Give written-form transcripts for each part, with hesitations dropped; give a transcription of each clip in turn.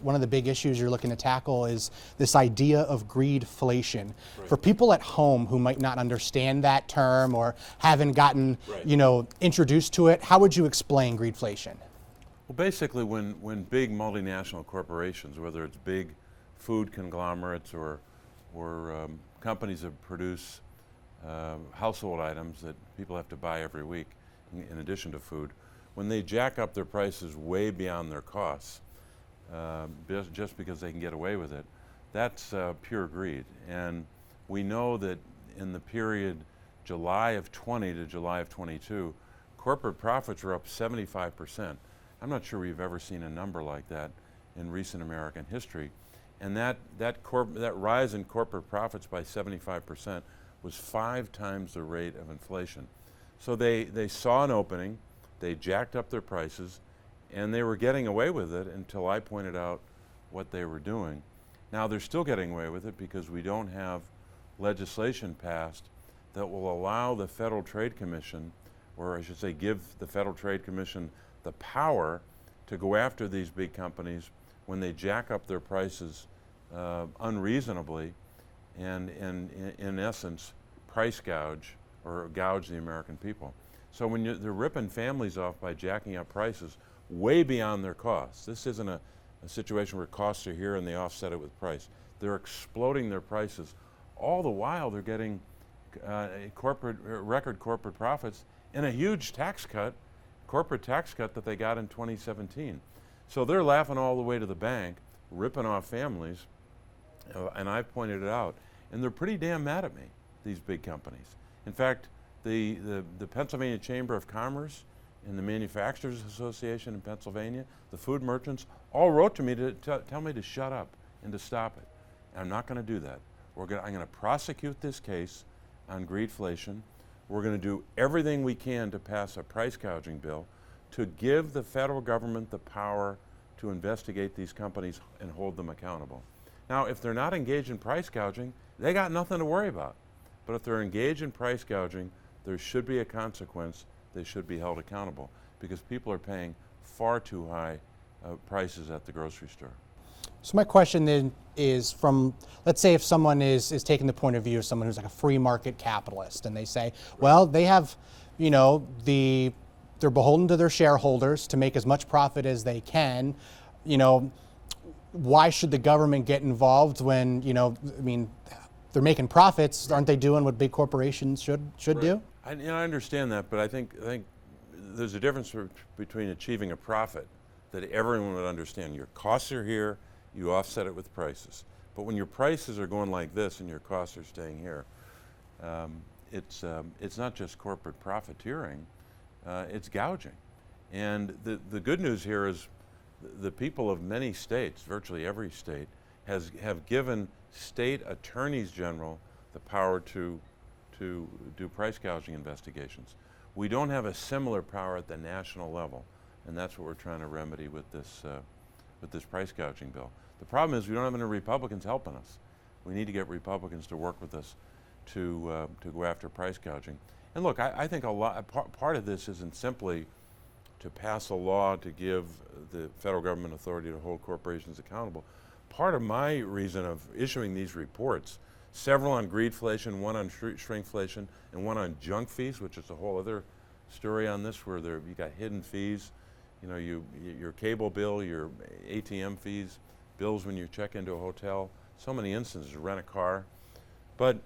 one of the big issues you're looking to tackle is this idea of greedflation. Right. For people at home who might not understand that term or haven't gotten, Right. introduced to it, how would you explain greedflation? Well, basically, when big multinational corporations, whether it's big food conglomerates or companies that produce household items that people have to buy every week, in addition to food, when they jack up their prices way beyond their costs, just because they can get away with it, that's pure greed. And we know that in the period July of 20 to July of 22, corporate profits were up 75%. I'm not sure we've ever seen a number like that in recent American history. And that rise in corporate profits by 75% was 5 times the rate of inflation. So they saw an opening, they jacked up their prices, and they were getting away with it until I pointed out what they were doing. Now they're still getting away with it because we don't have legislation passed that will allow the Federal Trade Commission, or I should say give the Federal Trade Commission the power to go after these big companies when they jack up their prices unreasonably and in essence price gouge or gouge the American people. So when they're ripping families off by jacking up prices way beyond their costs. This isn't a situation where costs are here and they offset it with price. They're exploding their prices. All the while they're getting record corporate profits and a huge corporate tax cut that they got in 2017. So they're laughing all the way to the bank, ripping off families, and I've pointed it out. And they're pretty damn mad at me, these big companies. In fact, the Pennsylvania Chamber of Commerce and the Manufacturers Association in Pennsylvania, the food merchants, all wrote to me to tell me to shut up and to stop it. And I'm not going to do that. I'm going to prosecute this case on greedflation. We're going to do everything we can to pass a price gouging bill to give the federal government the power to investigate these companies and hold them accountable. Now, if they're not engaged in price gouging, they got nothing to worry about. But if they're engaged in price gouging, there should be a consequence. They should be held accountable because people are paying far too high prices at the grocery store. So my question then is from, let's say if someone is taking the point of view of someone who's like a free market capitalist and they say, well, they have, they're beholden to their shareholders to make as much profit as they can. Why should the government get involved when, they're making profits? Aren't they doing what big corporations should do? I understand that, but I think there's a difference between achieving a profit that everyone would understand. Your costs are here, you offset it with prices. But when your prices are going like this and your costs are staying here, it's not just corporate profiteering, it's gouging. And the good news here is the people of many states, virtually every state, have given state attorneys general the power to do price gouging investigations. We don't have a similar power at the national level, and that's what we're trying to remedy with this price gouging bill. The problem is we don't have any Republicans helping us. We need to get Republicans to work with us to go after price gouging. And look, I think part of this isn't simply to pass a law to give the federal government authority to hold corporations accountable. Part of my reason of issuing these reports, several on greedflation, one on shrinkflation, and one on junk fees, which is a whole other story on this, where you got hidden fees, your cable bill, your ATM fees, bills when you check into a hotel, so many instances, rent a car. But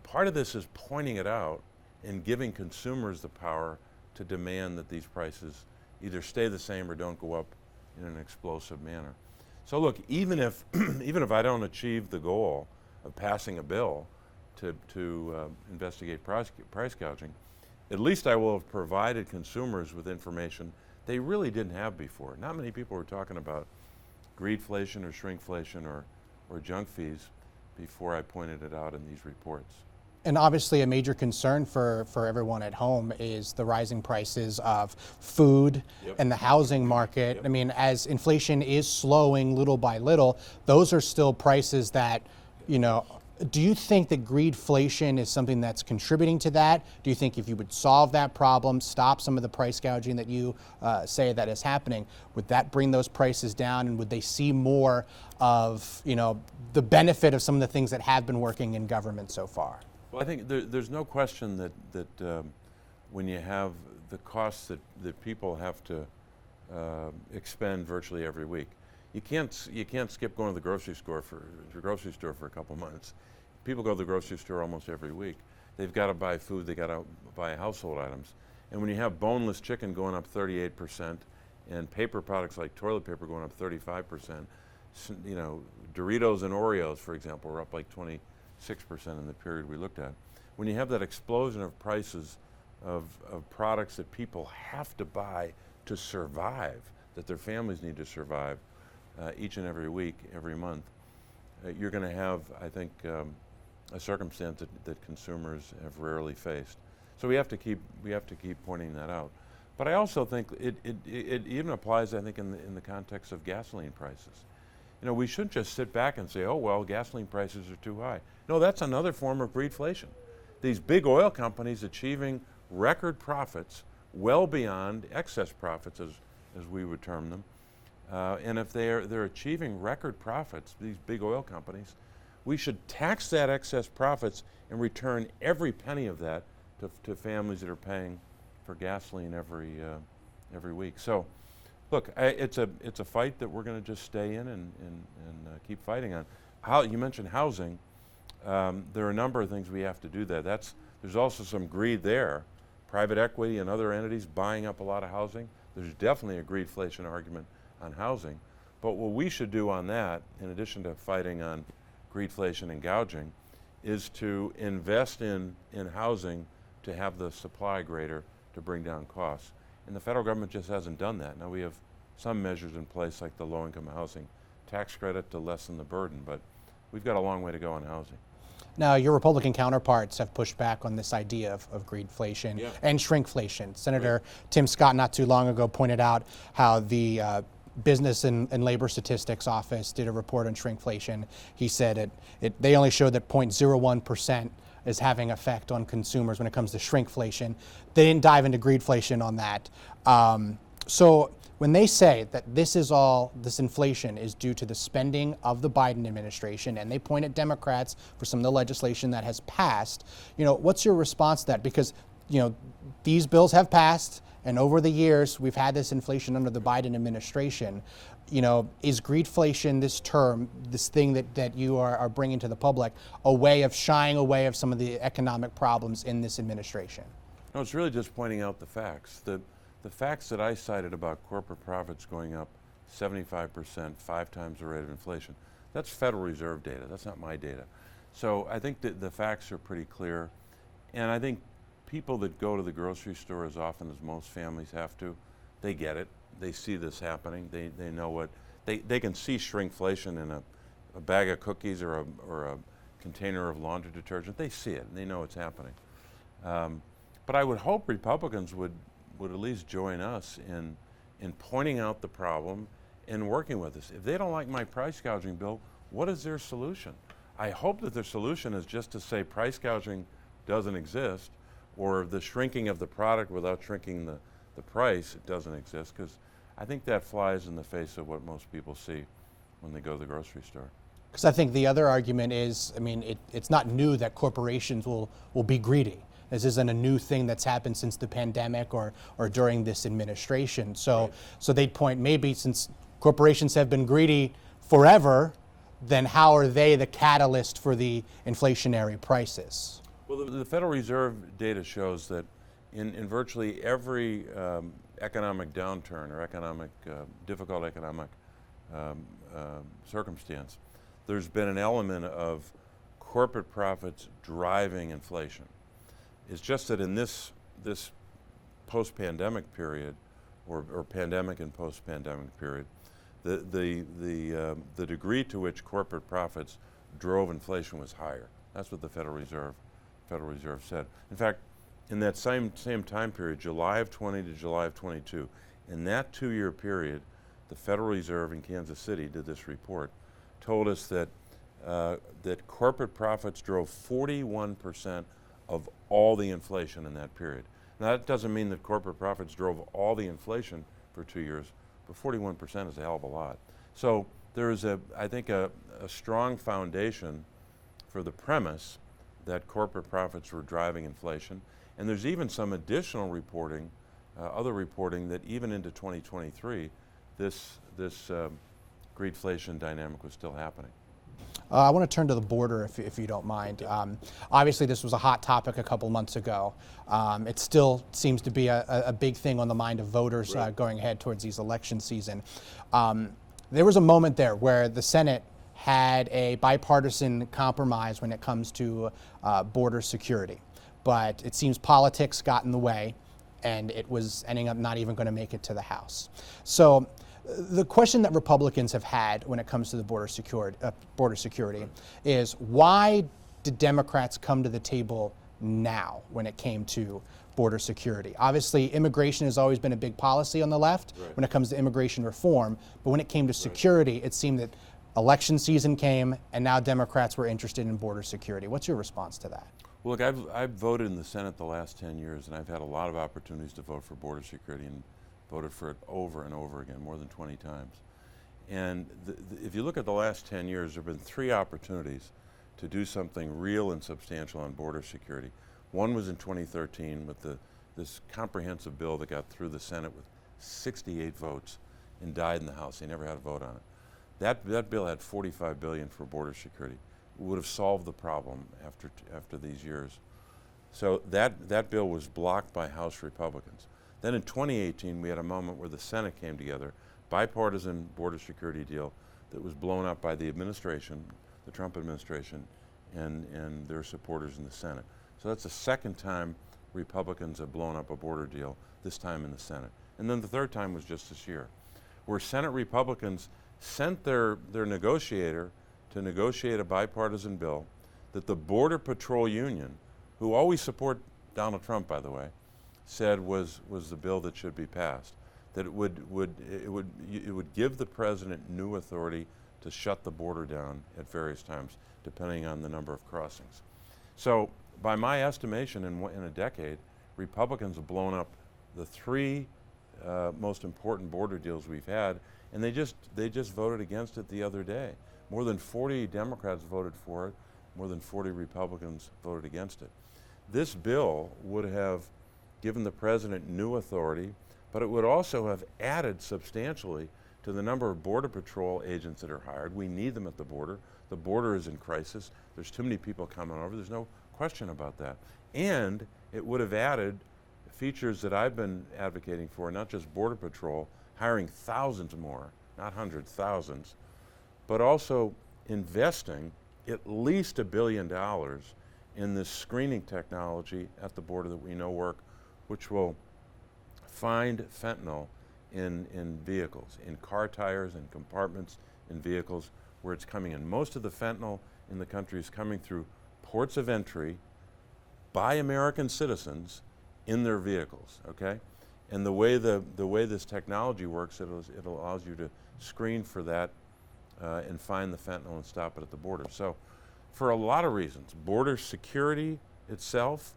part of this is pointing it out and giving consumers the power to demand that these prices either stay the same or don't go up in an explosive manner. So look, even if I don't achieve the goal of passing a bill to investigate price gouging, at least I will have provided consumers with information they really didn't have before. Not many people were talking about greedflation or shrinkflation or junk fees before I pointed it out in these reports. And obviously a major concern for everyone at home is the rising prices of food and the housing market. Yep. I mean, as inflation is slowing little by little, those are still prices that, Do you think that greedflation is something that's contributing to that? Do you think if you would solve that problem, stop some of the price gouging that you say that is happening, would that bring those prices down, and would they see more of, the benefit of some of the things that have been working in government so far? Well, I think there's no question that when you have the costs that people have to expend virtually every week, you can't skip going to the grocery store for a couple months. People go to the grocery store almost every week. They've got to buy food. They got to buy household items. And when you have boneless chicken going up 38%, and paper products like toilet paper going up 35%, Doritos and Oreos, for example, were up like 26% in the period we looked at. When you have that explosion of prices of products that people have to buy to survive, that their families need to survive each and every week, every month, you're going to have, I think, a circumstance that consumers have rarely faced. So we have to keep pointing that out. But I also think it even applies, I think, in the context of gasoline prices. We shouldn't just sit back and say, oh, well, gasoline prices are too high. No, that's another form of greedflation. These big oil companies achieving record profits well beyond excess profits, as we would term them. And if they're achieving record profits, these big oil companies, we should tax that excess profits and return every penny of that to families that are paying for gasoline every week. So, look, it's a fight that we're going to just stay in and keep fighting on. You mentioned housing. There are a number of things we have to do there. There's also some greed there. Private equity and other entities buying up a lot of housing. There's definitely a greedflation argument on housing. But what we should do on that, in addition to fighting on greedflation and gouging, is to invest in housing to have the supply greater to bring down costs. And the federal government just hasn't done that. Now we have some measures in place like the low-income housing tax credit to lessen the burden, but we've got a long way to go on housing. Now, your Republican counterparts have pushed back on this idea of greedflation and shrinkflation. Senator Tim Scott not too long ago pointed out how the Business and Labor Statistics Office did a report on shrinkflation. He said they only showed that 0.01% is having effect on consumers when it comes to shrinkflation. They didn't dive into greedflation on that. So when they say that this inflation is due to the spending of the Biden administration, and they point at Democrats for some of the legislation that has passed, what's your response to that? Because, these bills have passed, and over the years, we've had this inflation under the Biden administration. Is greedflation, this term, this thing that you are bringing to the public, a way of shying away of some of the economic problems in this administration? No, it's really just pointing out the facts. The facts that I cited about corporate profits going up 75%, 5 times the rate of inflation, that's Federal Reserve data. That's not my data. So I think that the facts are pretty clear. And I think people that go to the grocery store as often as most families have to, they get it. They see this happening. They know what, they can see shrinkflation in a bag of cookies or a container of laundry detergent. They see it and they know it's happening. But I would hope Republicans would at least join us in pointing out the problem and working with us. If they don't like my price gouging bill, what is their solution? I hope that their solution is just to say price gouging doesn't exist, or the shrinking of the product without shrinking the price, it doesn't exist, because I think that flies in the face of what most people see when they go to the grocery store. Because I think the other argument is, it's not new that corporations will be greedy. This isn't a new thing that's happened since the pandemic or during this administration. So they'd point, maybe since corporations have been greedy forever, then how are they the catalyst for the inflationary prices? Well, the Federal Reserve data shows that in virtually every economic downturn or difficult economic circumstance, there's been an element of corporate profits driving inflation. It's just that in this post-pandemic period, or pandemic and post-pandemic period, the degree to which corporate profits drove inflation was higher. That's what the Federal Reserve said. In fact, in that same time period, July of 20 to July of 22, in that 2-year period, the Federal Reserve in Kansas City did this report, told us that that corporate profits drove 41% of all the inflation in that period. Now that doesn't mean that corporate profits drove all the inflation for 2 years, but 41% is a hell of a lot. So there is, I think, a strong foundation for the premise that corporate profits were driving inflation. And there's even some additional reporting, other reporting, that even into 2023, this greedflation dynamic was still happening. I want to turn to the border, if you don't mind. Obviously, this was a hot topic a couple months ago. It still seems to be a big thing on the mind of voters going ahead towards these election season. There was a moment there where the Senate had a bipartisan compromise when it comes to border security. But it seems politics got in the way, and it was ending up not even going to make it to the House. So the question that Republicans have had when it comes to the border security is, why did Democrats come to the table now when it came to border security? Obviously, immigration has always been a big policy on the left when it comes to immigration reform, but when it came to security, it seemed that election season came and now Democrats were interested in border security. What's your response to that? Well, look, I've voted in the Senate the last 10 years, and I've had a lot of opportunities to vote for border security and voted for it over and over again, more than 20 times. And if you look at the last 10 years, there have been 3 opportunities to do something real and substantial on border security. One was in 2013 with this comprehensive bill that got through the Senate with 68 votes and died in the House. They never had a vote on it. That bill had $45 billion for border security. It would have solved the problem after these years. So that bill was blocked by House Republicans. Then in 2018, we had a moment where the Senate came together, bipartisan border security deal that was blown up by the administration, the Trump administration, and their supporters in the Senate. So that's the second time Republicans have blown up a border deal, this time in the Senate. And then the third time was just this year, where Senate Republicans sent their negotiator to negotiate a bipartisan bill that the Border Patrol Union, who always support Donald Trump, by the way, said was the bill that should be passed. That it would give the president new authority to shut the border down at various times, depending on the number of crossings. So, by my estimation, in a decade, Republicans have blown up the 3 most important border deals we've had, and they just voted against it the other day. More than 40 Democrats voted for it, more than 40 Republicans voted against it. This bill would have given the president new authority, but it would also have added substantially to the number of Border Patrol agents that are hired. We need them at the border. The border is in crisis. There's too many people coming over. There's no question about that. And it would have added features that I've been advocating for, not just Border Patrol, hiring thousands more, not hundreds, thousands, but also investing at least $1 billion in this screening technology at the border that we know work, which will find fentanyl in vehicles, in car tires and compartments in vehicles where it's coming in. Most of the fentanyl in the country is coming through ports of entry by American citizens in their vehicles, okay? And the way this technology works, it allows you to screen for that and find the fentanyl and stop it at the border. So for a lot of reasons, border security itself,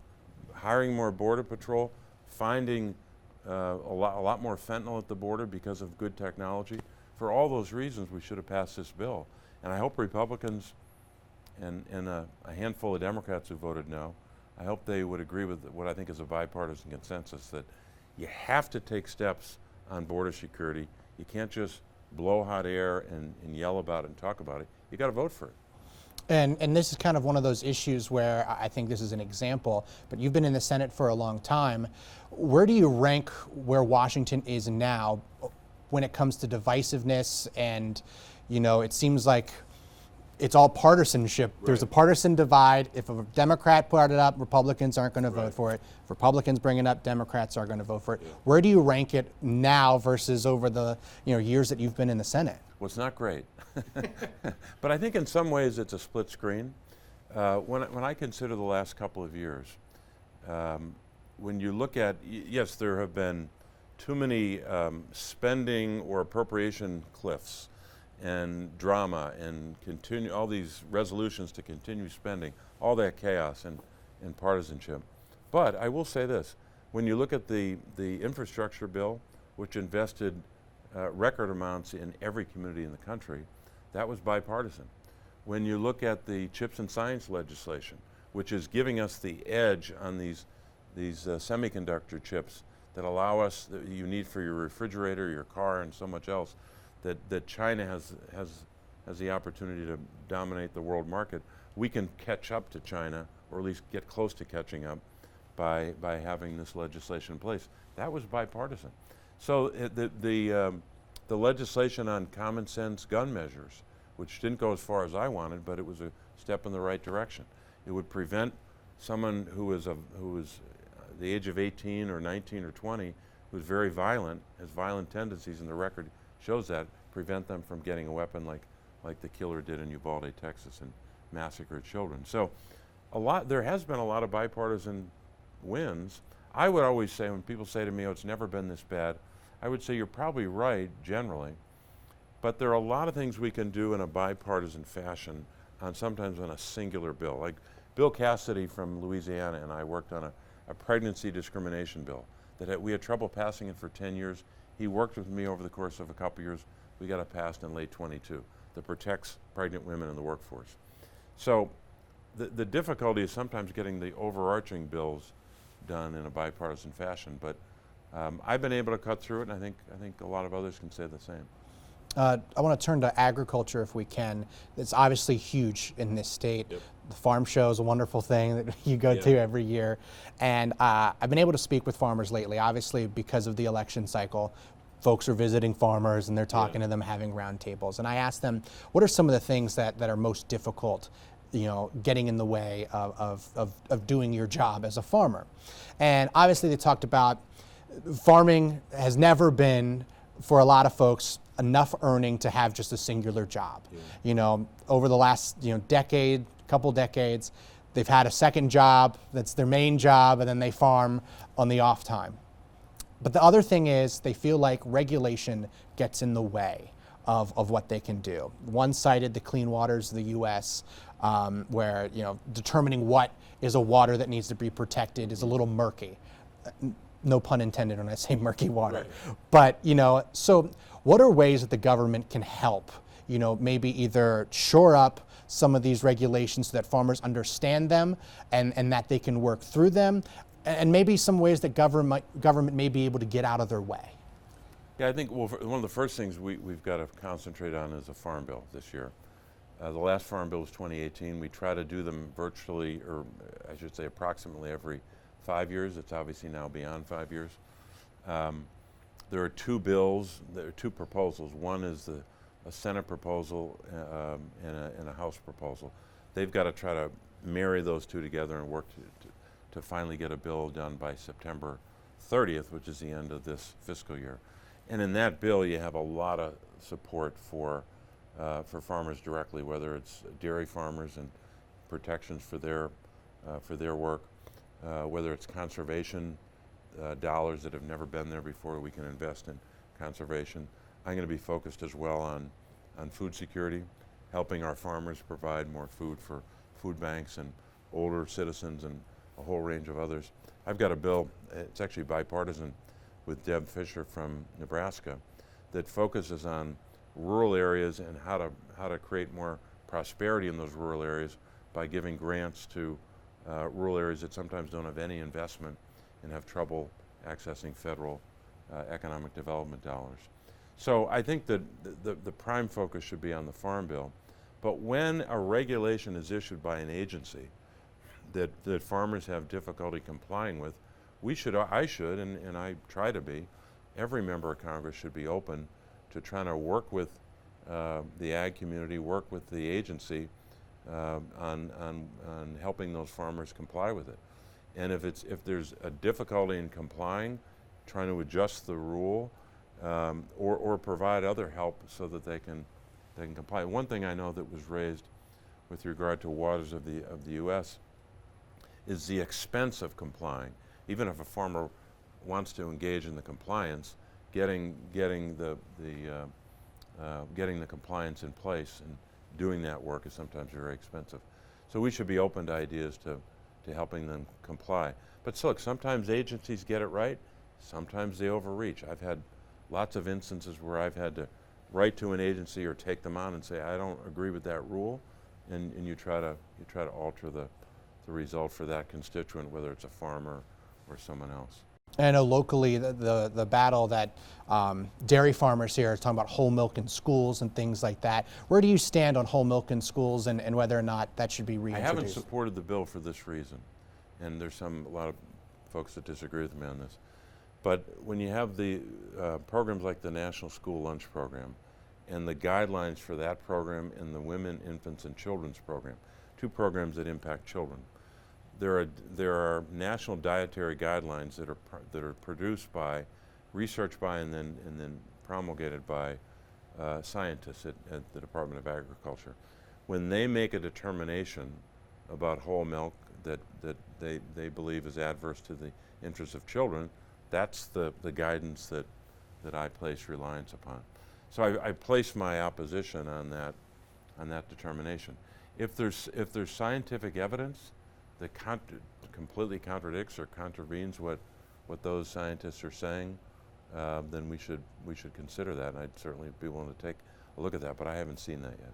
hiring more Border Patrol, finding a lot more fentanyl at the border because of good technology. For all those reasons, we should have passed this bill. And I hope Republicans and a handful of Democrats who voted no, I hope they would agree with what I think is a bipartisan consensus, that you have to take steps on border security. You can't just blow hot air and yell about it and talk about it. You got to vote for it. And this is kind of one of those issues where I think this is an example, but you've been in the Senate for a long time. Where do you rank where Washington is now when it comes to divisiveness? And, you know, it seems like it's all partisanship. Right. There's a partisan divide. If a Democrat put it up, Republicans aren't going to vote for it. If Republicans bring it up, Democrats are going to vote for it. Yeah. Where do you rank it now versus over the years that you've been in the Senate? Well, it's not great. But I think in some ways it's a split screen. When I consider the last couple of years, when you look at, yes, there have been too many spending or appropriation cliffs, and drama and all these resolutions to continue spending, all that chaos and partisanship. But I will say this, when you look at the infrastructure bill, which invested record amounts in every community in the country, that was bipartisan. When you look at the chips and science legislation, which is giving us the edge on these semiconductor chips that allow us, that you need for your refrigerator, your car, and so much else, that China has the opportunity to dominate the world market. We can catch up to China, or at least get close to catching up, by having this legislation in place. That was bipartisan. So the legislation on common sense gun measures, which didn't go as far as I wanted, but it was a step in the right direction. It would prevent someone who was the age of 18 or 19 or 20, who's very violent, has violent tendencies, and the record shows that, prevent them from getting a weapon like the killer did in Uvalde, Texas, and massacred children. So there has been a lot of bipartisan wins. I would always say, when people say to me, oh, it's never been this bad, I would say you're probably right generally, but there are a lot of things we can do in a bipartisan fashion, sometimes on a singular bill. Like Bill Cassidy from Louisiana and I worked on a pregnancy discrimination bill that we had trouble passing it for 10 years. He worked with me over the course of a couple years. We got it passed in late 22 that protects pregnant women in the workforce. So the difficulty is sometimes getting the overarching bills done in a bipartisan fashion, but I've been able to cut through it, and I think a lot of others can say the same. I want to turn to agriculture if we can. It's obviously huge in this state. Yep. The farm show is a wonderful thing that you go to every year. And I've been able to speak with farmers lately, obviously because of the election cycle. Folks are visiting farmers and they're talking to them, having roundtables. And I asked them, what are some of the things that are most difficult, getting in the way of doing your job as a farmer? And obviously they talked about farming has never been, for a lot of folks, enough earning to have just a singular job. Over the last couple decades, they've had a second job that's their main job, and then they farm on the off time. But the other thing is they feel like regulation gets in the way of what they can do. One cited the clean waters of the U.S., where determining what is a water that needs to be protected is a little murky. No pun intended when I say murky water. Right. But, so what are ways that the government can help, maybe either shore up some of these regulations so that farmers understand them and that they can work through them, and maybe some ways that government may be able to get out of their way? Yeah, I think one of the first things we've got to concentrate on is a farm bill this year. The last farm bill was 2018. We try to do them virtually, or I should say approximately every 5 years. It's obviously now beyond 5 years. There are two proposals. One is a Senate proposal and a House proposal. They've got to try to marry those two together and work to finally get a bill done by September 30th, which is the end of this fiscal year. And in that bill, you have a lot of support for farmers directly, whether it's dairy farmers and protections for their work, whether it's conservation dollars that have never been there before, we can invest in conservation. I'm going to be focused as well on food security, helping our farmers provide more food for food banks and older citizens and a whole range of others. I've got a bill, it's actually bipartisan, with Deb Fisher from Nebraska, that focuses on rural areas and how to create more prosperity in those rural areas by giving grants to rural areas that sometimes don't have any investment and have trouble accessing federal economic development dollars. So I think that the prime focus should be on the Farm Bill. But when a regulation is issued by an agency that farmers have difficulty complying with, I should, and I try to be, every member of Congress should be open to trying to work with the ag community, work with the agency on helping those farmers comply with it. And if there's a difficulty in complying, trying to adjust the rule or provide other help so that they can comply. One thing I know that was raised with regard to waters of the U.S. is the expense of complying. Even if a farmer wants to engage in the compliance, getting the getting the compliance in place and doing that work is sometimes very expensive. So we should be open to ideas to helping them comply. But so look, sometimes agencies get it right, sometimes they overreach. I've had lots of instances where I've had to write to an agency or take them on and say, I don't agree with that rule, and you try to alter the result for that constituent, whether it's a farmer or someone else. And I know locally the battle that dairy farmers here are talking about whole milk in schools and things like that. Where do you stand on whole milk in schools and whether or not that should be reintroduced? I haven't supported the bill for this reason, and there's a lot of folks that disagree with me on this. But when you have the programs like the National School Lunch Program and the guidelines for that program and the Women, Infants, and Children's Program, two programs that impact children, there are national dietary guidelines that are produced by, researched by, and then promulgated by scientists at the Department of Agriculture. When they make a determination about whole milk that they believe is adverse to the interests of children, that's the guidance that I place reliance upon. So I place my opposition on that determination. If there's scientific evidence that completely contradicts or contravenes what those scientists are saying, then we should consider that, and I'd certainly be willing to take a look at that, but I haven't seen that yet.